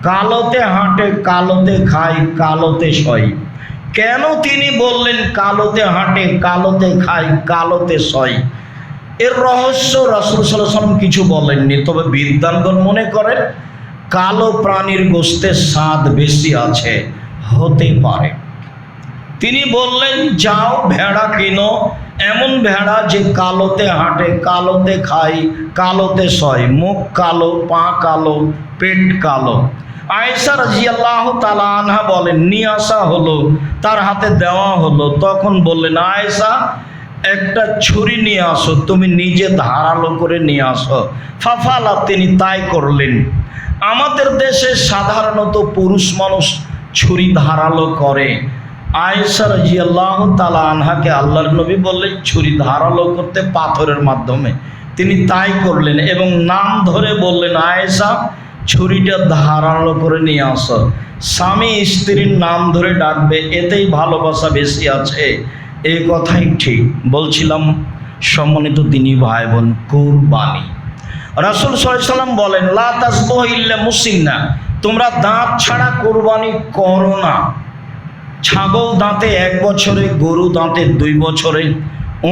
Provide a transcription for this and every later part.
কালোতে হাঁটে, কালোতে খায়, কালোতে শয়। কেন তিনি বললেন কালোতে হাঁটে, কালোতে খায়, কালোতে শয়? এর রহস্য রাসূল সাল্লাল্লাহু আলাইহি ওয়াসাল্লাম কিছু বলেননি, তবে বিদ্বানগণ মনে করেন কালো প্রাণীর গোশতের স্বাদ বেশি আছে, হতে পারে। তিনি বললেন যাও ভেড়া কিনো, এমন ভেড়া যে কালোতে হাঁটে, কালোতে খায়, কালোতে শয়, মুখ কালো, পা কালো, পেট কালো। আয়েশা রাদিয়াল্লাহু তাআলা আনহা বলেন নিয়ে আসা হলো, তার হাতে দেওয়া হলো, তখন বললেন আয়েশা একটা ছুরি নিয়ে আসো, তুমি নিজে ধারালো করে নিয়ে আসো। ফাফালা, তিনি তাই করলেন। আমাদের দেশে সাধারণত পুরুষ মানুষ ছুরি ধারালো করে। আয়েশা রাদিয়াল্লাহু তাআলা আনহাকে আল্লাহর নবী বললেন ছুরি ধারালো করতে পাথরের মাধ্যমে, তিনি তাই করলেন এবং নাম ধরে বললেন আয়েশা ছুরিটা ধারালো করে নিয়ে আসো। স্বামী স্ত্রীর নাম ধরে ডাকবে, এতেই ভালোবাসা বেশি আছে, এই কথাই ঠিক। বলছিলাম সম্মানিত দিনী ভাই বোন, কুরবানি রাসূল সাল্লাল্লাহু আলাইহি ওয়াসাল্লাম বলেন লা তাসবুহু ইল্লা মুসিন্না, তোমরা দাঁত ছাড়া কুরবানি করো না। ছাগল দাঁতে 1 বছরে, গরু দাঁতে 2 বছরে,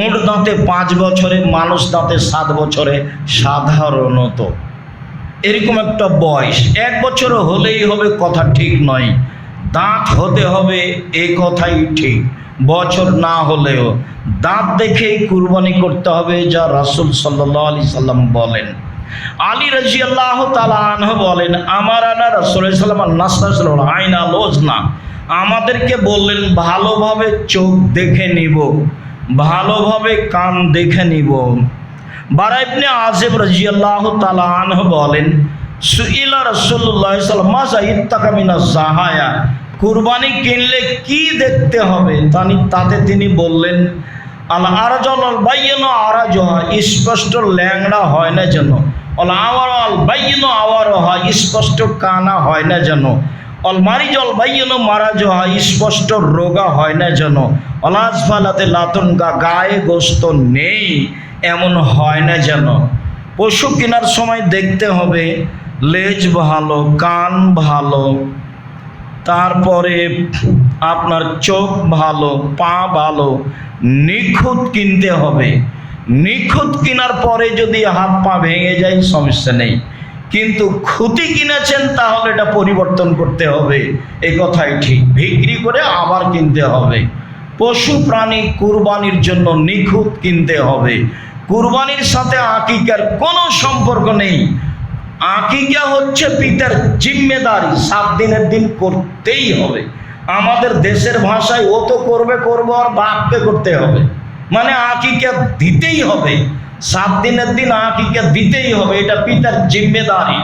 উট দাঁতে 5 বছরে, মানুষ দাঁতে 7 বছরে, সাধারণত এরকম একটা বয়স। 1 বছর হলেই হবে কথা ঠিক নয়, দাঁত হতে হবে এই কথাই ঠিক। বছর না হলেও দাঁত দেখেই কুরবানি করতে হবে, যা রাসূল সাল্লাল্লাহু আলাইহি সাল্লাম বলেন। আলী রাদিয়াল্লাহু তাআলা আনহু বলেন আমার আনা রাসূলুল্লাহ সাল্লাল্লাহু আলাইহি ওয়াসাল্লাম আইনা লোজনা, আমাদেরকে বললেন ভালোভাবে চোখ দেখে নিব, ভালোভাবে কান দেখে নিব। বারা ইবনে আযিব রাদিয়াল্লাহু তাআলা আনহু বলেন সুইলা রাসূলুল্লাহ সাল্লাল্লাহু আলাইহি ওয়াসাল্লাম মা যাইত্তাকা মিনাজ জাহায়া, কুরবানি কিনলে কি দেখতে হবে? তাতে তিনি বললেন আল আরজাল আল বাইয়িন আরাজহা, স্পষ্ট ল্যাংড়া হয় না যেন, আল আওয়ার আল বাইয়িন আওয়ারহা, স্পষ্ট কানা হয় না যেন, অল মারিজল বাইয়িন মারাজহা, স্পষ্ট রোগা হয় না যেন, অলাজফালাতে লাতুন, গায়ে গোশত নেই এমন হয় না যেন। পশু কেনার সময় দেখতে হবে লেজ ভালো, কান ভালো, তারপরে আপনার চোখ ভালো, পা ভালো, নিখুঁত কিনতে হবে। নিখুঁত কেনার পরে যদি হাত পা ভেঙে যায় সমস্যা নেই, কিন্তু খুঁতি কিনেছেন তাহলে এটা পরিবর্তন করতে হবে, এই কথাই ঠিক। বিক্রি করে আবার কিনতে হবে। পশু প্রাণী কুরবানির জন্য নিখুঁত কিনতে হবে। কুরবানির সাথে আকিকার কোনো সম্পর্ক নেই। আকিকা হচ্ছে পিতার জিম্মেদারি, 7 দিনের দিন করতেই হবে। আমাদের দেশের ভাষায় ও তো করবে আর বাপকে করতে হবে, মানে আকিকা দিতেই হবে। 7 দিনের দিন আকিকা দিতেই হবে, এটা পিতার জিম্মেদারি।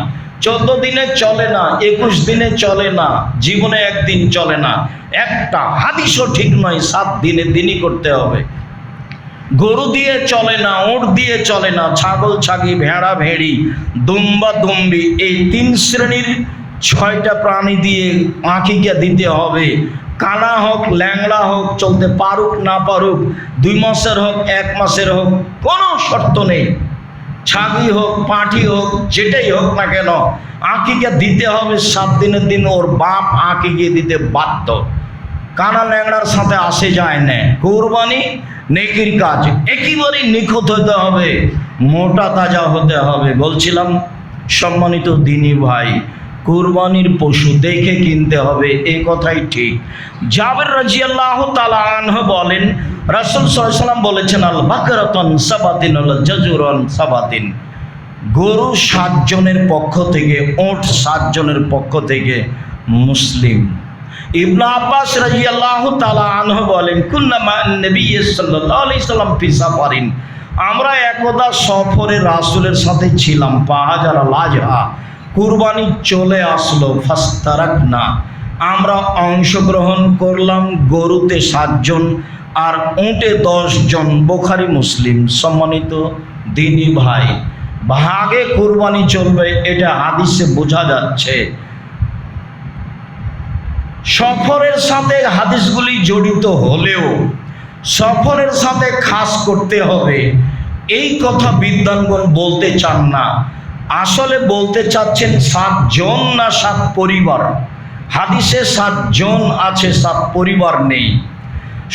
14 দিনে চলে না, 21 দিনে চলে না, জীবনে একদিন চলে না, একটা হাদিসও ঠিক নয়। 7 দিনের দিনই করতে হবে। গরু দিয়ে চলে না, উট দিয়ে চলে না, ছাগল ছাগি, ভেড়া ভেড়ি, দুম্বা দুম্বি, এই 3 শ্রেণীর 6টা প্রাণী দিয়ে আকিকা দিতে হবে। কানা হোক, ল্যাংড়া হোক, চলতে পারুক না পারুক, 2 মাসের হোক, 1 মাসের হোক, কোনো শর্ত নেই। ছাগি হোক, পাঁঠি হোক, যেটাই হোক না কেন আকিকা দিতে হবে। 7 দিনের দিন ওর বাপ আকিকা দিতে বাধ্য। কানা ল্যাংড়ার সাথে আসে যায় না। কুরবানি নেকির কাজ, একেবারে নিখুঁত হতে হবে, মোটা তাজা হতে হবে। বলছিলাম সম্মানিত দিনী ভাই, কুরবানির পশু দেখে কিনতে হবে, এই কথাই ঠিক। জাবের রাদিয়াল্লাহু তাআলা আনহু বলেন রাসূল সাল্লাল্লাহু আলাইহি ওয়াসাল্লাম বলেছেন আল বাকরাতুন সাবাতিন আল জাজুরুন সাবাতিন, গরু 7 জনের পক্ষ থেকে, উট 7 জনের পক্ষ থেকে। মুসলিম। ইবনে আব্বাস রাদিয়াল্লাহু তাআলা আনহু বলেন কুল্লা মা নবী সাল্লাল্লাহু আলাইহি সাল্লাম ফি সাফারিন, আমরা একদা সফরে রাসূলের সাথে ছিলাম। ফাহাজার লাজহা, কুরবানি চলে আসলো। ফাস্তারাকনা, আমরা অংশগ্রহণ করলাম। গরুতে 7 জন আর উটে 10 জন। বুখারী মুসলিম। সম্মানিত দিনী ভাই, ভাগে কুরবানি চলবে, এটা হাদিসে বোঝা যাচ্ছে। সফরের সাথে হাদিসগুলি জড়িত হলেও সফরের সাথে খাস করতে হবে এই কথা বিদ্বানগণ বলতে চান না। আসলে বলতে চাচ্ছেন 7 জন না 7 পরিবার? হাদিসে 7 জন আছে, 7 পরিবার নেই।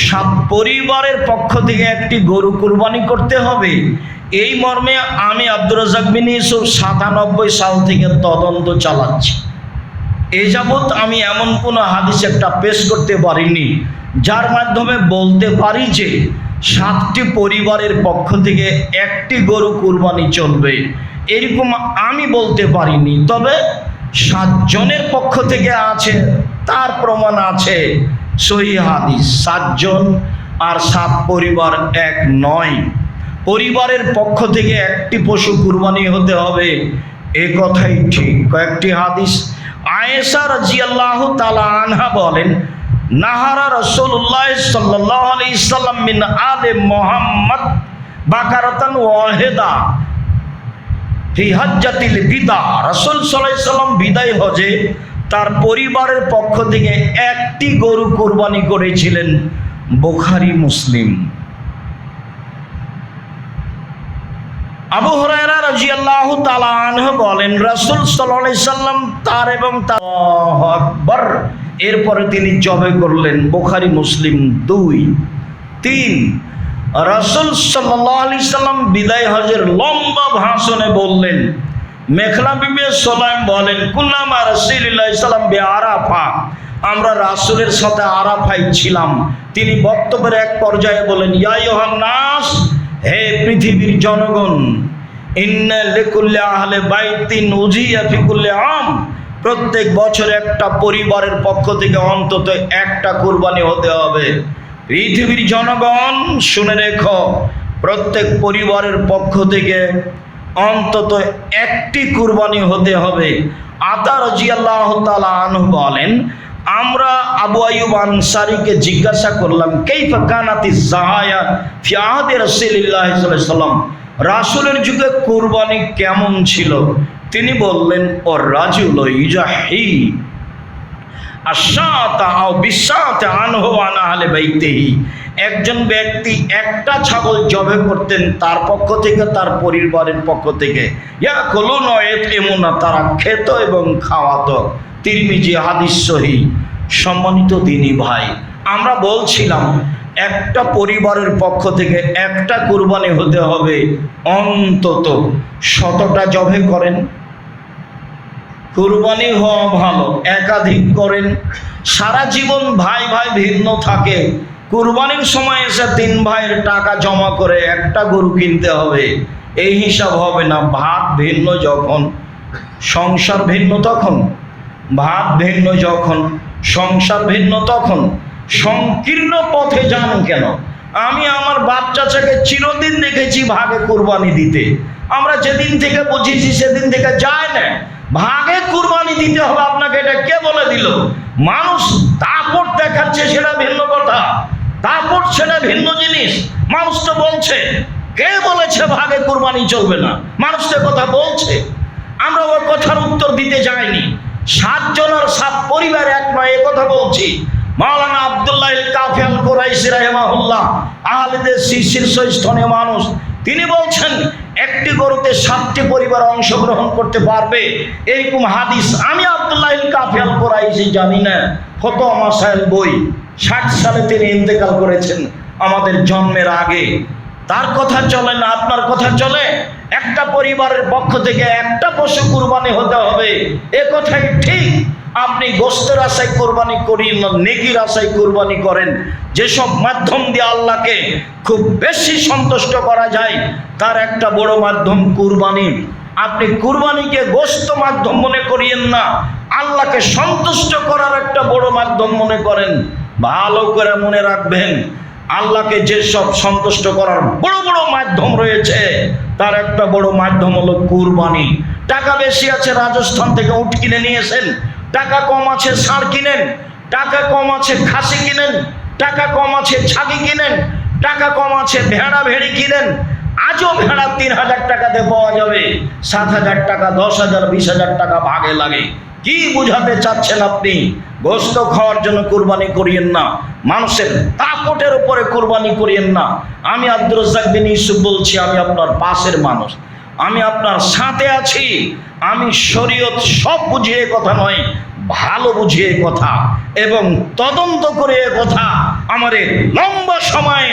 7 পরিবারের পক্ষ থেকে একটি গরু কুরবানি করতে হবে, এই মর্মে আমি আব্দুর রাজ্জাক বিন ইউসুফ 97 সাল থেকে তদন্ত চালাচ্ছি। এ যাবৎ আমি এমন কোনো হাদিস একটা পেশ করতে পারিনি যার মাধ্যমে বলতে পারি যে 7টি পরিবারের পক্ষ থেকে একটি গরু কুরবানি চলবে, এরকম আমি বলতে পারিনি। তবে 7 জনের পক্ষ থেকে আছে, তার প্রমাণ আছে সহিহ হাদিস। 7 জন আর 7 পরিবার এক নয়। পরিবারের পক্ষ থেকে একটি পশু কুরবানি হতে হবে, এ কথাই ঠিক। কয়েকটি হাদিস, আয়েশা রাদিয়াল্লাহু তাআলা আনহা বলেন, নাহারা রাসূলুল্লাহ সাল্লাল্লাহু আলাইহি সাল্লাম মিন আলে মুহাম্মদ বাকারাতান ওয়াহিদা ফি হজ্জাতিল বিদা। রাসূল সাল্লাল্লাহু আলাইহি সাল্লাম বিদায় হজে তার পরিবারের পক্ষ থেকে একটি গরু কুরবানি করেছিলেন। বুখারী মুসলিম। আবু হুরায়রা রাদিয়াল্লাহু তাআলা আনহু বলেন, রাসূল সাল্লাল্লাহু আলাইহি সাল্লাম তার এবং আল্লাহু আকবার এরপরে তিনি জবে করলেন। বুখারী মুসলিম 2, 3। রাসূল সাল্লাল্লাহু আলাইহি সাল্লাম বিদায় হজের লম্বা ভাষণে বললেন, মেখলা বিবি সুলাইম বলেন, কুল্লামা রাসূলুল্লাহ সাল্লাম বি আরাফা, আমরা রাসূলের সাথে আরাফায় ছিলাম। তিনি বক্তব্যের এক পর্যায়ে বলেন, ইয়া আইয়ুহান নাস, হে পৃথিবীর জনগণ, ইন্না লিকুল্লি আহলি বাইতিন উজিয়া ফি কুল্লি আম, প্রত্যেক বছর একটা পরিবারের পক্ষ থেকে অন্তত একটা কুরবানি হতে হবে। পৃথিবীর জনগণ শুনে রেখো, প্রত্যেক পরিবারের পক্ষ থেকে অন্তত একটি কুরবানি হতে হবে। আতা রাদিয়াল্লাহু তাআলা আনহু বলেন, আমরা আবু আইয়ুব আনসারীকে জিজ্ঞাসা করলাম, কাইফা কানাতিজ যাহায়া ফি আহদি রাসূলিল্লাহ সাল্লাল্লাহু আলাইহি ওয়াসাল্লাম, রাসূলের যুগে কুরবানি কেমন ছিল? তিনি বললেন, ও রাজুল ইজাহি আশাতা আও বিশাতা আনহু আন আহলি বাইতিহি, একজন ব্যক্তি একটা ছাগল জবে করতেন তার পক্ষ থেকে, তার পরিবারের পক্ষ থেকে। ইয়াকুলুনা ইয়াতইমুনা, তারা খেত এবং খাওয়াতো। তিরমিজি হাদিস সহিহ। সম্মানিত দ্বীনী ভাই, আমরা বলছিলাম একটা পরিবারের পক্ষ থেকে একটা কুরবানি হতে হবে, অন্তত 100টা জবে করেন। কুরবানি হওয়া ভালো, একাধিক করেন। সারা জীবন ভাই ভাই ভিন্ন থাকে, কুরবানির সময় এসে 3 ভাইয়ের টাকা জমা করে একটা গরু কিনতে হবে, এই হিসাব হবে না। ভাত ভিন্ন যখন, সংসার ভিন্ন তখন, ভাত ভিন্ন যখন, সংসার ভিন্ন তখন, সংকীর্ণ পথে যান কেন? আমি আমার বাচ্চাটাকে চিরদিন দেখেছি ভাগে কুরবানি দিতে। আমরা যেদিন থেকে বুঝেছি সেদিন থেকে যায় না। ভাগে কুরবানি দিতে হবে আপনাকে, এটা কে বলে দিল? মানুষ দাপট দেখাচ্ছে, সেটা ভিন্ন কথা। দাপট সেটা ভিন্ন জিনিস। মানুষ তো বলছে, কে বলেছে ভাগে কুরবানি চলবে না? মানুষ তো কথা বলছে, আমরা ওর কথার উত্তর দিতে যাইনি। 7 জন আর 7 পরিবার এক নয়, এ কথা বলছি। মাওলানা আব্দুল্লাহ আল কাফি আল কুরাইশি রাহিমাহুল্লাহ, আহলেদের শীর্ষস্থানীয় মানুষ, তিনি বলছেন একটি গরুতে 7টি পরিবার অংশগ্রহণ করতে পারবে, এরকম হাদিস আমি আব্দুল্লাহ আল কাফি আল কুরাইশি জানি না। ফতোয়া মাসাইল বই, 60 সালে তিনি ইন্তেকাল করেছেন, আমাদের জন্মের আগে। তার কথা চলে না, আপনার কথা চলে? একটা পরিবারের পক্ষ থেকে একটা পশু কুরবানি হতে হবে, এ কথাই ঠিক। আপনি গোশতের আশায় কুরবানি করেন না, নেকির আশায় কুরবানি করেন। যেসব মাধ্যম দিয়ে আল্লাহকে খুব বেশি সন্তুষ্ট করা যায় তার একটা বড় মাধ্যম কুরবানি। আপনি কুরবানিকে গোশত মাধ্যম মনে করিয়েন না, আল্লাহকে সন্তুষ্ট করার একটা বড় মাধ্যম মনে করেন। ভালো করে মনে রাখবেন, আল্লাহকে যেসব সন্তুষ্ট করার বড় বড় মাধ্যম রয়েছে তার একটা বড় মাধ্যম হলো কুরবানি। টাকা বেশি আছে, রাজস্থান থেকে উট কিনে নিয়েছেন। টাকা কম আছে, ষাঁড় কিনেন। টাকা কম আছে, খাসি কিনেন। টাকা কম আছে, ছাগি কিনেন। টাকা কম আছে, ভেড়া ভেড়ি কিনেন। আজও ভেড়া 3000 টাকাতে পাওয়া যাবে, 7000 টাকা, 10,000, 20,000 টাকা ভাগে লাগে। কি বুঝাতে চাচ্ছেন আপনি? গোশত খাওয়ার জন্য কুরবানি করিয়েন না, মানুষের দাপটের উপরে কুরবানি করিয়েন না। আমি আব্দুর রাজ্জাক বিন ইউসুফ বলছি, আমি আপনার পাশের মানুষ। আমি আপনার সাথে আছি। আমি শরীয়ত সব বুঝিয়ে কথা নয়, ভালো বুঝিয়ে কথা এবং তদন্ত করে কথা। আমার এই লম্বা সময়ে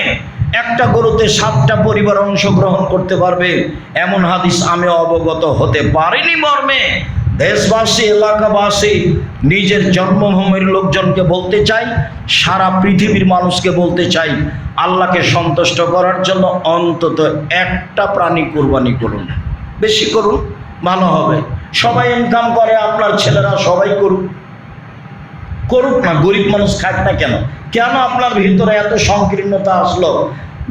একটা গরুতে 7টা পরিবার অংশগ্রহণ করতে পারবে এমন হাদিস আমি অবগত হতে পারিনি মর্মে দেশবাসী, এলাকাবাসী, নিজের জন্মভূমির লোকজনকে বলতে চাই, সারা পৃথিবীর মানুষকে বলতে চাই, আল্লাহকে সন্তুষ্ট করার জন্য অন্তত একটা প্রাণী কুরবানি করুন, বেশি করুন, ভালো হবে। সবাই ইনকাম করে, আপনার ছেলেরা সবাই করুক, করুক না, গরিব মানুষ খাক না কেন? কেন আপনার ভিতরে এত সংকীর্ণতা আসলো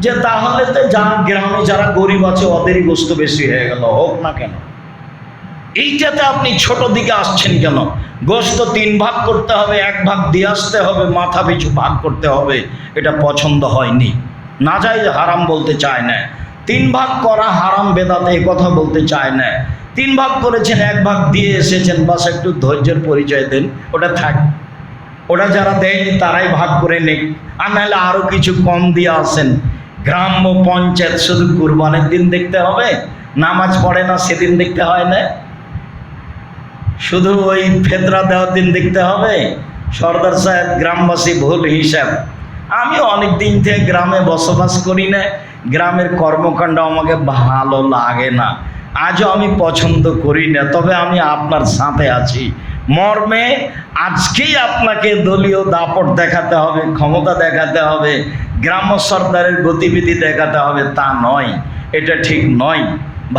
যে তাহলে তো যা গ্রামে যারা গরিব আছে ওদেরই গোস্ত বেশি হয়ে গেল, হোক না কেন? এইটাতে আপনি ছোট দিকে আসছেন কেন? গোস্ত 3 ভাগ করতে হবে, 1 ভাগ দিয়ে আসতে হবে, মাথা পিছু ভাগ করতে হবে, এটা পছন্দ হয়নি। না যায় হারাম বলতে চায় না, 3 ভাগ করা হারাম বেদাতে এই কথা বলতে চায় না। 3 ভাগ করেছেন, 1 ভাগ দিয়ে এসেছেন, বাস একটু ধৈর্যের পরিচয় দেন, ওটা থাক। ওটা যারা দেয়নি তারাই ভাগ করে নেক, আর নাহলে আরও কিছু কম দিয়ে আসেন। গ্রাম্য পঞ্চায়েত শুধু কুরবানির দিন দেখতে হবে, নামাজ পড়ে না সেদিন দেখতে হয় না, শুধু ওই ফেতরা দেওয়ার দিন দেখতে হবে। সর্দার সাহেব, গ্রামবাসী ভুল হিসাব। আমি অনেক দিন থেকে গ্রামে বসবাস করি না, গ্রামের কর্মকাণ্ড আমাকে ভালো লাগে না, আজও আমি পছন্দ করি না। তবে আমি আপনার সাথে আছি মর্মে আজকেই আপনাকে দলীয় দাপট দেখাতে হবে, ক্ষমতা দেখাতে হবে, গ্রাম্য সর্দারের গতিবিধি দেখাতে হবে, তা নয়, এটা ঠিক নয়।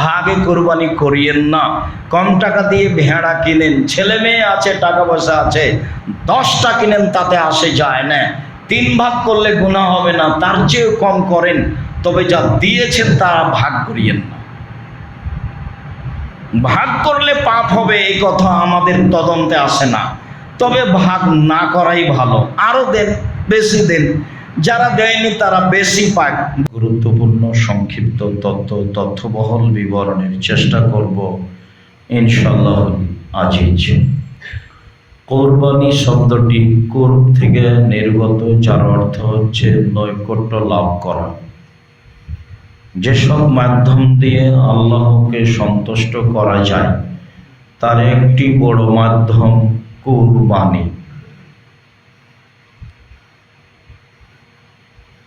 ভাগে কোরবানি করিয়েন না। কম টাকা দিয়ে ভেড়া কিনেন, ছেলে মেয়ে আছে, টাকা পয়সা আছে, 10টা কিনেন, তাতে আসে যায় না। 3 ভাগ করলে গুনাহ হবে না, তার চেয়েও কম করেন, তবে যা দিয়েছেন তা ভাগ করিয়েন না। ভাগ করলে পাপ হবে এই কথা আমাদের তদন্তে আসে না, তবে ভাগ না করাই ভালো। আরও দেন, বেশি দেন, যারা দেয়নি তারা বেশি পাক। গুরুত্বপূর্ণ সংক্ষিপ্ত তথ্যবহল বিবরণের চেষ্টা করব ইনশাআল্লাহ আজিজ। কোরবানি শব্দটি কুরব থেকে নির্গত, যার অর্থ হচ্ছে নৈকট্য লাভ করা। যেসব মাধ্যম দিয়ে আল্লাহকে সন্তুষ্ট করা যায় তার একটি বড় মাধ্যম কুরবানি।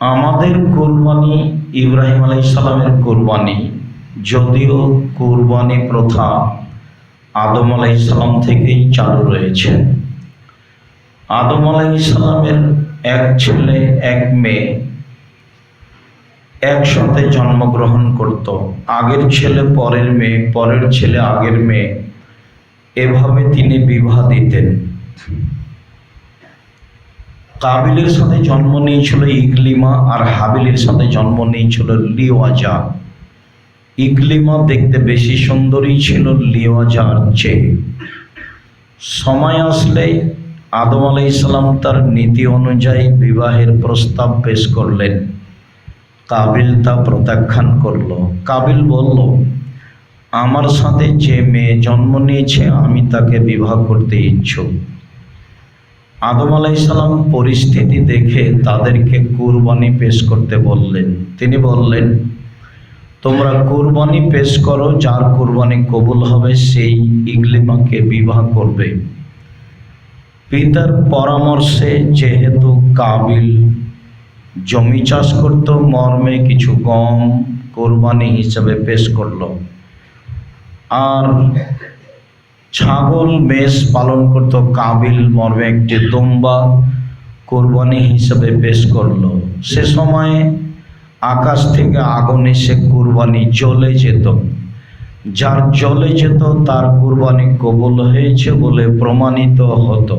আমাদের কুরবানি ইব্রাহিম আলাইহিস সালামের কুরবানি, যদিও কুরবানি প্রথা আদম আলাইহিস সালাম থেকেই চালু রয়েছে। আদম আলাইহিস সালামের 1 ছেলে 1 মেয়ে একসাথে জন্মগ্রহণ করত। আগের ছেলে পরের মেয়ে, পরের ছেলে আগের মেয়ে, এভাবে তিনি বিবাহ দিতেন। কাবিলের সাথে জন্ম নিয়েছিল ইকলিমা, আর হাবিলের সাথে জন্ম নিয়েছিল লিওয়াজা। ইকলিমা দেখতে বেশি সুন্দরী ছিল লিওয়াজার চেয়ে। সময় আসলে আদম আলাইহিস সালাম তার নীতি অনুযায়ী বিবাহের প্রস্তাব পেশ করলেন। কাবিল তা প্রত্যাখ্যান করল। কাবিল বলল, আমার সাথে যে মেয়ে জন্ম নিয়েছে আমি তাকে বিবাহ করতে ইচ্ছুক। আদম আলাইহিস সালাম পরিস্থিতি দেখে তাদেরকে কুরবানি পেশ করতে বললেন। তিনি বললেন, তোমরা কুরবানি পেশ করো, যার কুরবানি কবুল হবে সেই ইকলিমাকে বিবাহ করবে। পিতার পরামর্শে যেহেতু কাবিল জমি চাষ করত, মর্মে কিছু গম কোরবানি হিসাবে পেশ করল, আর ছাগল মেষ পালন করত কাবিল, মর্মে একটি দুম্বা কোরবানি হিসাবে পেশ করল। সে সময়ে আকাশ থেকে আগুন এসে কুরবানি জ্বলে যেত, যার জ্বলে যেত তার কুরবানি কবুল হয়েছে বলে প্রমাণিত হতো।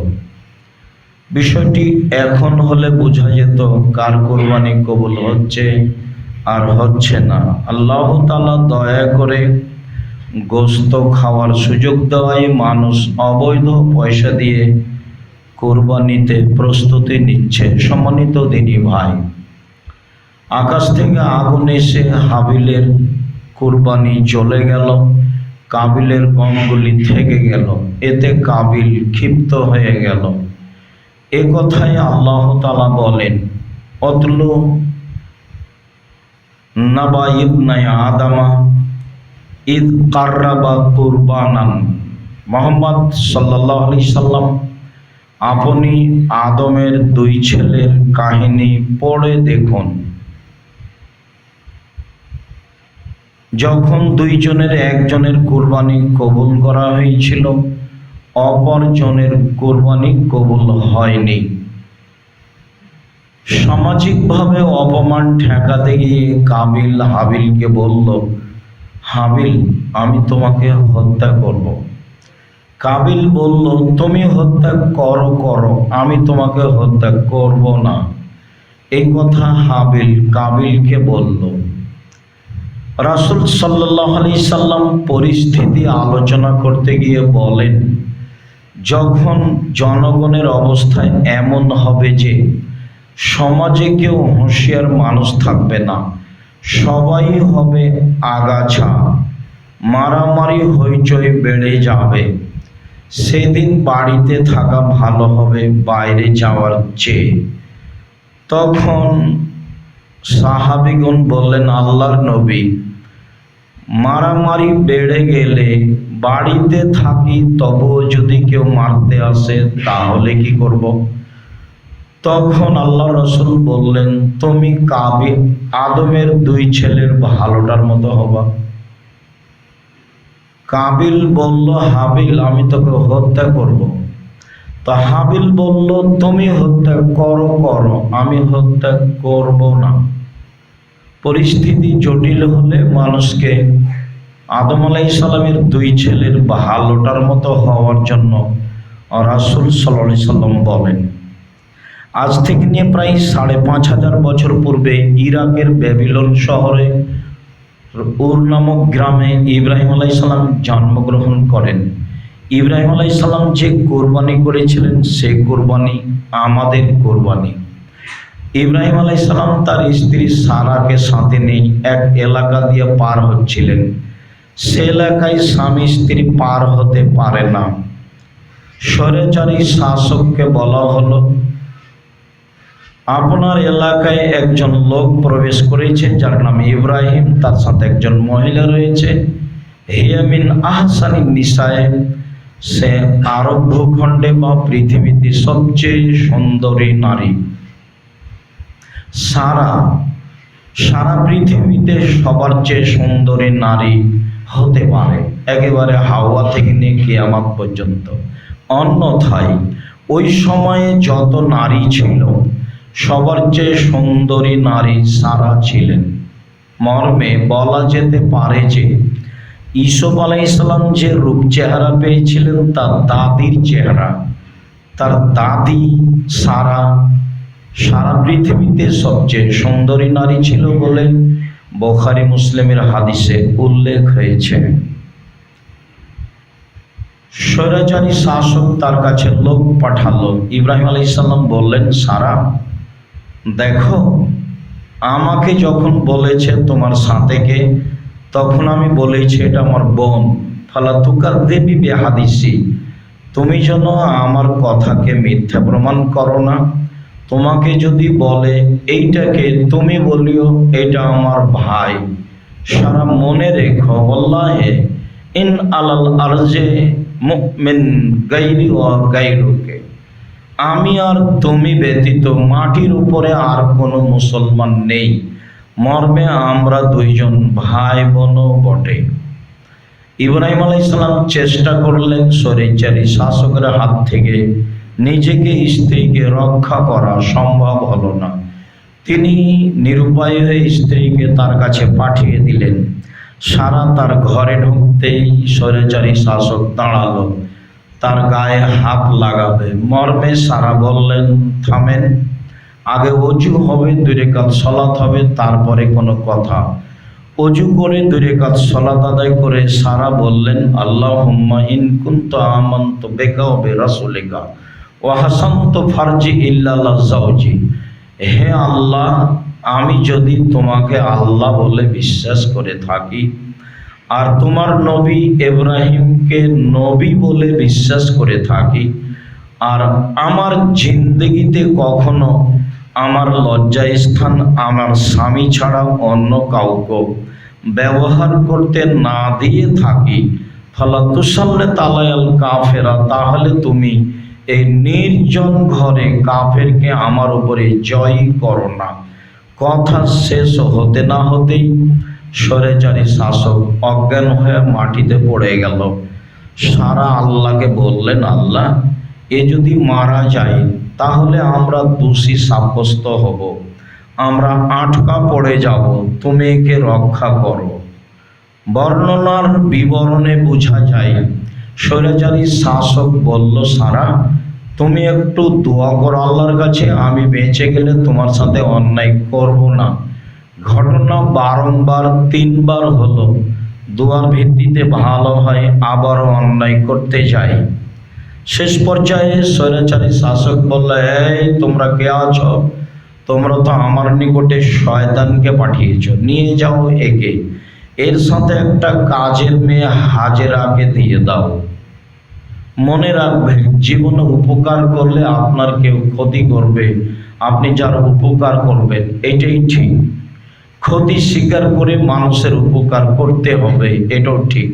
বিষয়টি এখন হলে বোঝা যেত কার কুরবানি কবুল হচ্ছে আর হচ্ছে না। আল্লাহ তাআলা দয়া করে গোশত খাওয়ার সুযোগ দেওয়ায় মানুষ অবৈধ পয়সা দিয়ে কুরবানিতে প্রস্তুতি নিচ্ছে। সম্মানিত দিনী ভাই, আকাশ থেকে আগুন এসে হাবিলের কুরবানি জ্বলে গেল, কাবিলের গমগুলি থেকে গেল, এতে কাবিল ক্ষিপ্ত হয়ে গেল। এ কথাই আল্লাহ তাআলা বলেন, অতলু নাবা ইবনাই আদামা ইদ কাররাবা কুরবানান, মোহাম্মদ সাল্লাল্লাহু আলাইহি সাল্লাম আপনি আদমের দুই ছেলের কাহিনী পড়ে দেখুন। যখন দুইজনের একজনের কুরবানি কবুল করা হয়েছিল, অপরজনের কুরবানি কবুল হয়নি। সামাজিকভাবে অপমান ঠেকাতে গিয়ে কাবিল হাবিলকে বলল, হাবিল, আমি তোমাকে হত্যা করব। কাবিল বলল, তুমি হত্যা করো, আমি তোমাকে হত্যা করব না। এই কথা হাবিল কাবিলকে বলল। রাসূল সাল্লাল্লাহু আলাইহি সাল্লাম পরিস্থিতি আলোচনা করতে গিয়ে বলেন, যখন জনগণের অবস্থা এমন হবে যে সমাজে কেউ হুঁশিয়ার মানুষ থাকবে না, সবাই হবে আগাছা, মারামারি হইচই বেড়ে যাবে, সেদিন বাড়িতে থাকা ভালো হবে বাইরে যাওয়ার চেয়ে। তখন সাহাবীগণ বললেন, আল্লাহর নবী, মারামারি বেড়ে গেলে বাড়িতে থাকি, তবুও যদি কেউ মারতে আসে তাহলে কি করব? তখন আল্লাহ রাসূল বললেন, তুমি কাবিল আদমের দুই ছেলের ভালোটার মতো হবা। কাবিল বলল, হাবিল, আমি তোকে হত্যা করব। তো হাবিল বলল, তুমি হত্যা করো, আমি হত্যা করব না। পরিস্থিতি জটিল হলে মানুষকে আদম আলাইহিস সালামের দুই ছেলের ভালোটার মতো হওয়ার জন্য রাসূল সাল্লাল্লাহু আলাইহি সাল্লাম বলেন। আজ থেকে নিয়ে প্রায় ৫৫০০ বছর পূর্বে ইরাকের ব্যাবিলন শহরে উর নামক গ্রামে ইব্রাহিম আলাইহিস সালাম জন্মগ্রহণ করেন। ইব্রাহিম আলাইহিস সালাম যে কোরবানি করেছিলেন সে কোরবানি আমাদের কোরবানি। ইব্রাহিম আলাইহিস সালাম তার স্ত্রী সারাকে সাথে নিয়ে এক এলাকা দিয়ে পার হচ্ছিলেন। সে এলাকায় স্বামী স্ত্রী পার হতে পারে না। স্বৈরাচারী শাসককে বলা হলো, আপনার এলাকায় একজন লোক প্রবেশ করেছে যার নাম ইব্রাহিম, তার সাথে একজন মহিলা রয়েছে, হিয়া মিন আহসানিন নিসায়ে, সে আরব ভূখণ্ডে বা পৃথিবীতে সবচেয়ে সুন্দরী নারী। সারা পৃথিবীতে সবার চেয়ে সুন্দরী নারী হতে পারে, একেবারে হাওয়া থেকে নিয়ে কিয়ামত পর্যন্ত। অন্যথায় ওই সময়ে যত নারী ছিল সবার চেয়ে সুন্দরী নারী সারা ছিলেন। মর্মে বলা যেতে পারে যে ইউসুফ আলাইহিস সালাম যে রূপ চেহারা পেয়েছিলেন তার দাদির চেহারা, তার দাদি সারা পৃথিবীতে সবচেয়ে সুন্দরী নারী ছিল বলে বুখারী মুসলিমের হাদিসে উল্লেখ হয়েছে। স্বৈরাচারী শাসক তার কাছে লোক পাঠালো। ইব্রাহিম আলাইহিস সালাম বললেন, সারা, দেখো, আমাকে যখন বলেছে তোমার সাথে কে, তখন আমি বলেছি এটা আমার বোন। ফালা তুকাদ্দিবি বিহাদিসি, তুমি যেন আমার কথাকে মিথ্যা প্রমাণ করো না। তোমাকে যদি বলে এইটাকে, তুমি বলিও এটা আমার ভাই। সারা, মনে রেখো, আল্লাহে ইন আলাল আরজে মুমিন গায়রি ওয়া গায়রুকে, আমি আর তুমি ব্যতীত মাটির উপরে আর কোনো মুসলমান নেই। মর্মে আমরা দুইজন ভাই বোনও বটে। ইব্রাহিম আলাইহিস সালাম চেষ্টা করলেন স্বৈরাচারী শাসকের হাত থেকে নিজেকে স্ত্রীকে রক্ষা করা, সম্ভব হলো না। তিনি নিরুপায় হয়ে স্ত্রীকে তার কাছে পাঠিয়ে দিলেন। সারা তার ঘরে ঢুকতেই স্বৈরাচারী শাসক দাঁড়ালো, তার গায়ে হাত লাগাবে। মর্মে সারা বললেন, থামেন, আগে অজু হবে, 2 রাকাত সালাত হবে, তারপরে কোনো কথা। অজু করে 2 রাকাত সালাত আদায় করে সারা বললেন, আল্লাহুম্মা ইন কুনতু আমানতু বিকা ওয়া বিরাসূলিকা ওয়া হাসানতু ফারজি ইল্লা লাযাওজি, হে আল্লাহ, আমি যদি তোমাকে আল্লাহ বলে বিশ্বাস করে থাকি আর তোমার নবী ইব্রাহিমকে নবী বলে বিশ্বাস করে থাকি, আর আমার জিন্দগিতে কখনো আমার লজ্জাস্থান আমার স্বামী ছাড়া অন্য কাউকে ব্যবহার করতে না দিয়ে থাকি, ফালা তুসাল্লিত আলায়াল কাফেরা, তাহলে তুমি এই নির্জন ঘরে কাফেরকে আমার উপরে জয় করো না। কথা শেষ হতে না হতেই স্বৈরাচারী শাসক অজ্ঞান হয়ে মাটিতে পড়ে গেল। সারা আল্লাহকে বললেন, আল্লাহ, এ যদি মারা যায় তাহলে আমরা দোষী সাব্যস্ত হব, আমরা আটকা পড়ে যাব, তুমি একে রক্ষা করো। বর্ণনার বিবরণে বোঝা যায় স্বৈরাচারী শাসক বলল, সারা, তুমি একটু দোয়া করো আল্লাহর কাছে, আমি বেঁচে গেলে তোমার সাথে অন্যায় করব না। ঘটনা বারংবার 3 বার হলো। দোয়ার ভিত্তিতে ভালো হয়, আবারও অন্যায় করতে যায়। শেষ পর্যায়ে স্বৈরাচারী শাসক বলল, এই তোমরা কে আছো? তোমরা তো আমার নিকটে শয়তানকে পাঠিয়েছ, নিয়ে যাও একে, এর সাথে একটা কাজের মেয়ে হাজেরাকে দিয়ে দাও। মনে রাখবেন, জীবনে উপকার করলে আপনার কেউ ক্ষতি করবে, আপনি যার উপকার করবেন এটাই ঠিক। ক্ষতি স্বীকার করে মানুষের উপকার করতে হবে, এটাও ঠিক।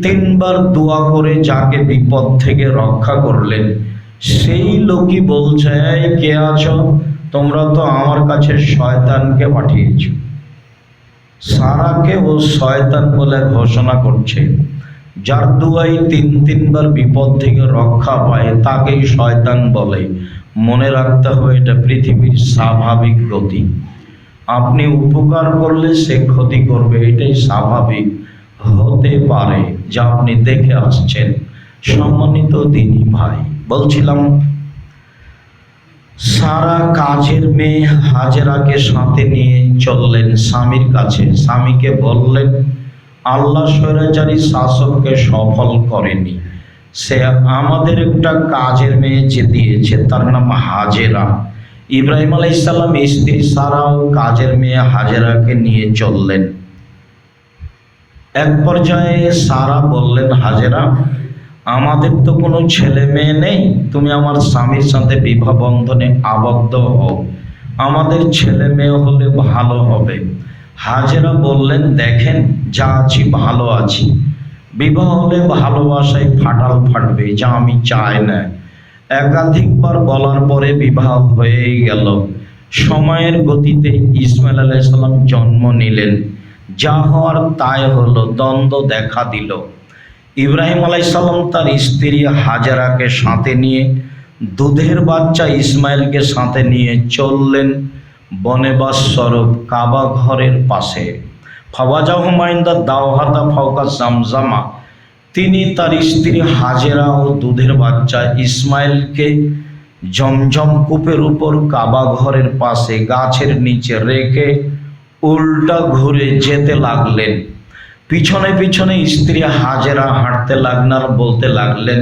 তিনবার দোয়া করে যাকে বিপদ থেকে রক্ষা করলেন, সেই লোকই বলছে, এই কে আছো? তোমরা তো আমার কাছে শয়তানকে পাঠিয়েছ। সারাকে ও শয়তান বলে ঘোষণা করছে। যার দুয়াই 3বার বিপদ থেকে রক্ষা পায় তাকেই শয়তান বলে। মনে রাখতে হবে, এটা পৃথিবীর স্বাভাবিক গতি। আপনি উপকার করলে সে ক্ষতি করবে, এটাই স্বাভাবিক হতে পারে, যা আপনি দেখে আসছেন। সম্মানিত দিনী ভাই, বলছিলাম সারা কাজের মেয়ে হাজেরাকে সাথে নিয়ে চললেন স্বামীর কাছে। স্বামীকে বললেন, আল্লাহ স্বৈরাচারী শাসককে সফল করেনি, সে আমাদের একটা কাজের মেয়ে যে দিয়েছে, তার নাম হাজেরা। ইব্রাহিম আলাইহিস সালাম স্ত্রী সারাও কাজের মেয়ে হাজেরাকে নিয়ে চললেন। এক পর্যায়ে সারা বললেন, হাজেরা, আমাদের তো কোনো ছেলে মেয়ে নেই, তুমি আমার স্বামীর সাথে বিবাহ বন্ধনে আবদ্ধ হও, আমাদের ছেলে মেয়ে হলে ভালো হবে। হাজেরা বললেন, দেখেন, যা আছি ভালো আছি, বিবাহ হলে ভালোবাসায় ফাটাল ফাটবে, যা আমি চাই না। একাধিকবার বলার পরে বিবাহ হয়েই গেল। সময়ের গতিতে ইসমাইল আলাইহিস সালাম জন্ম নিলেন। যা হওয়ার তাই হলো, দ্বন্দ্ব দেখা দিল। ইব্রাহিম আলাইহিস সালাম তার স্ত্রী হাজেরাকে সাথে নিয়ে, দুধের বাচ্চা ইসমাইলকে সাথে নিয়ে চললেন বনেবাস স্বরূপ কাবা ঘরের পাশে। ফাওয়াজাহু মাইন্দা দাওহাতা ফাওকা জামজামা, তিনি তার স্ত্রী হাজেরা ও দুধের বাচ্চা ইসমাইলকে জমজম কূপের উপর কাবা ঘরের পাশে গাছের নিচে রেখে উল্টা ঘুরে যেতে লাগলেন। পিছনে পিছনে স্ত্রী হাজেরা হাঁটতে লাগলেন আর বলতে লাগলেন,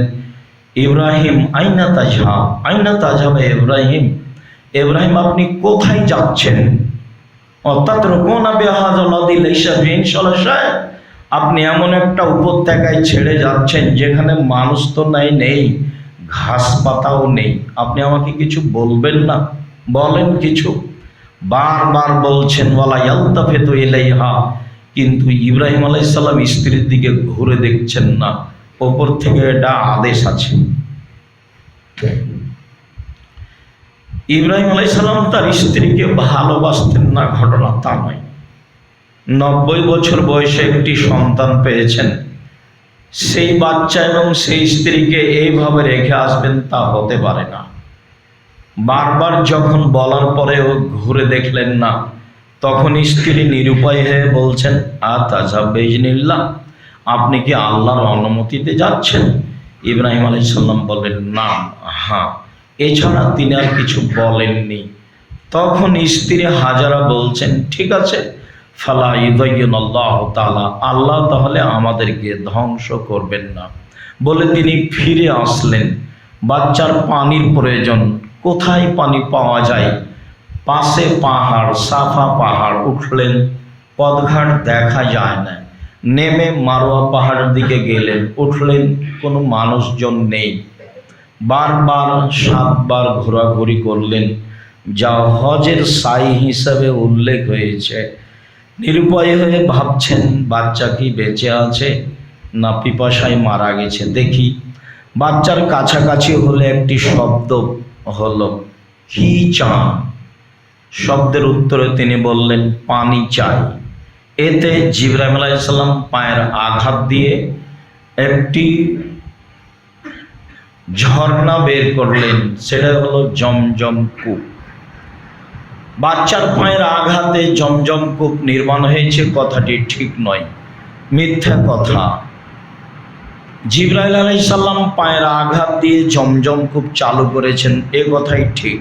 ইব্রাহিম আইনা তাজহাব, আইনা তাজহাব ইব্রাহিম, ইব্রাহিম আপনি কোথায় যাচ্ছেন? অর্থাৎ রোকনা বেহাজলাদি লাইসা বিন সলাশায়, আপনি এমন একটা উপত্যকায় ছেড়ে যাচ্ছেন যেখানে মানুষ তো নেই, ঘাস পাতাও নেই, আপনি আমাকে কিছু বলবেন না? বলেন কিছু। বারবার বলছেন, ওয়ালা ইয়ালতাফিতু ইলাইহা, কিন্তু ইব্রাহিম আলাইহিস সালাম স্ত্রীর দিকে ঘুরে দেখছেন না। ওপর থেকে এটা আদেশ আছে। ইব্রাহিম আলাইহিস সালাম তার স্ত্রীকে ভালোবাসতেন না, ঘটনা তা নয়। 90 বছর বয়সে একটি সন্তান পেয়েছেন, সেই বাচ্চা এবং সেই স্ত্রীকে এইভাবে রেখে আসবেন, তা হতে পারে না। বারবার যখন বলার পরেও ঘুরে দেখলেন না, তখন স্ত্রী নিরুপায় হয়ে বলছেন, আতাজাব বিইজনিল্লাহ, আপনি কি আল্লাহর অনুমতিতে যাচ্ছেন? ইব্রাহিম আলাইহিস সালাম বললেন, না, হ্যাঁ। এছাড়া তিনি আর কিছু বলেননি। তখন স্ত্রী হাজেরা বলছেন, ঠিক আছে, ফালা ইউযায়্যিনাল্লাহু তাআলা, আল্লাহ তাহলে আমাদেরকে ধ্বংস করবেন না বলে তিনি ফিরে আসলেন। বাচ্চার পানির প্রয়োজন, কোথায় পানি পাওয়া যায়? পাশে পাহাড়, সাফা পাহাড়। উঠলেন, পথঘাট দেখা যায় না, নেমে মারোয়া পাহাড়ের দিকে গেলেন। উঠলেন, কোনো মানুষজন নেই। বারবার 7 বার ঘোরাঘুরি করলেন, যা হজের সাই হিসাবে উল্লেখ হয়েছে। নিরুপায় হয়ে ভাবছেন বাচ্চা কি বেঁচে আছে না পিপাসায় মারা গেছে। দেখি বাচ্চার কাছাকাছি হলে একটি শব্দ হলো, কি চান? শব্দের উত্তরে তিনি বললেন, পানি চাই। এতে জিবরাইল আলাইহিস সালাম পায়ের আঘাত দিয়ে একটি ঝর্ণা বের করলেন, সেটা হলো জমজম কূপ। বাচ্চার পায়ের আঘাতে জমজম কূপ নির্মাণ হয়েছে কথাটি ঠিক নয়, মিথ্যা কথা। জিবরাইল আলাইহিস সালাম পায়ের আঘাত দিয়ে জমজম কূপ চালু করেছেন, এ কথাই ঠিক।